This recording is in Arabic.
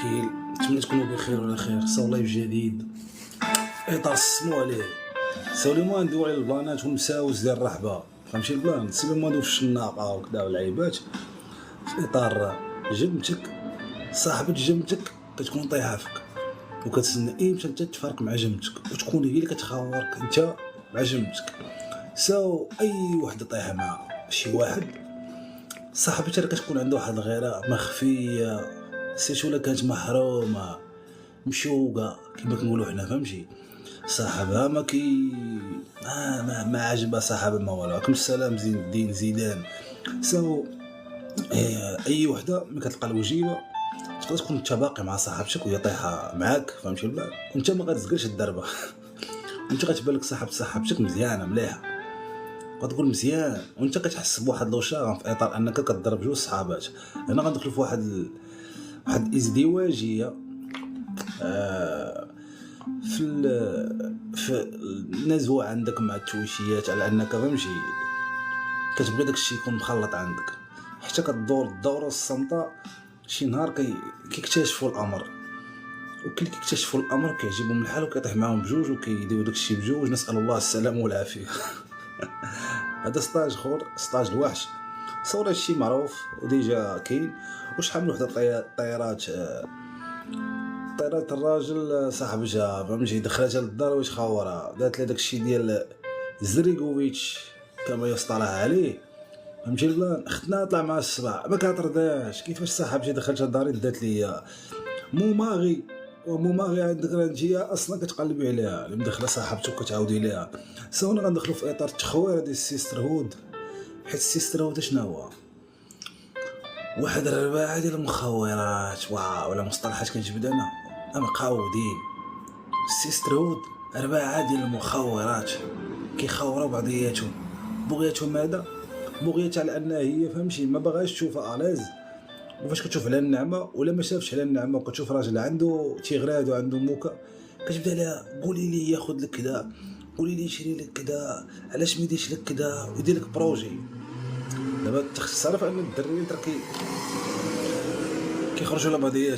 كاين. نتمنى تكونوا بخير وعلى خير. صاو لايف جديد اطار السمو عليه. ساولي ما ندوي على البلانات والمساوس ديال الرحبه، فهمتي البلان؟ سيبي ما ندوي في الشناقه وكذا والعيبات. في اطار جمتك صاحبة جمتك كتكون طايحه فيك وكتسنى امتى انت تفارق مع جمتك وتكون هي اللي كتخاورك انت مع جمتك. ساو اي وحده طايحه مع شي واحد صاحبتها كتكون عندها واحد الغيره مخفيه، سيرتو ولا كانت محرومه مشوقه كما كنقولوا حنا، فهمتي؟ صاحبها ما كي ما عجبها صاحبها ما والو. عليكم السلام زين الدين زيدان. ساو اي وحده ملي كتلقى الوجيبه تقدر تكون انت باقي مع صاحبتك وهي طايحه معاك، فهمتي البال؟ وانت ما غتزقلش الدربه وانت كتبان لك صاحبتك مزيانه مليحه وتقول مزيان، وانت كتحس بواحد لوشا في اطار انك كتضرب جوج صحابات. هنا غندخلوا في واحد الازدواجيه في النزوه عندك مع التويشيات، على انك فهمتي كتبغي داكشي يكون مخلط عندك، حتى كتدور الدوره الصمتاء. شي نهار كيكتشفوا الامر، وكل كيكتشفوا الامر كيعجبهم الحال وكيطيح معاهم بجوج وكيديروا داكشي بجوج. نسال الله السلامه والعافيه. هذا ستاج خور، ستاج الوحش. صور هادشي معروف وديجا كاين. وشحال من وحده طيارات الراجل صاحبتها، فهمتي؟ دخلتها للدار واش خاورها، دات لها داكشي ديال زريغوفيتش كما يصطلح عليه، فهمتي البلان؟ اختنا طلع مع السبع ما كترداش. كيفاش صاحبتي دخلتها لداري دات ليا موماغي وموماغي عندك رانجيه اصلا كتقلبي عليها اللي مدخله صاحبتك وكتعاودي ليها. ساونا غندخلوا في اطار التخوير ديال السيستر هود، حيت السيستر هود شنو هو؟ واحد الرباعه ديال المخورات ولا مصطلحات كنجبد انا مقاودين. السيستر هود رباعه ديال المخورات كيخوروا بعضياتهم. بغيتهم هذا بغيتها على انها هي فهمتي ما باغاش تشوفها الاز، وفاش كتشوف على النعمه ولا ما شافش على النعمه وكتشوف راجل عنده تيغراد وعنده موكا كتبدا لها قولي لي ياخذ لك كذا، قولي لي يشري لك كذا، علاش ما يديرش لك كذا ويدير لك بروجي. دابا تخسر في ان الدراري كيخرجوا على بعضياتهم.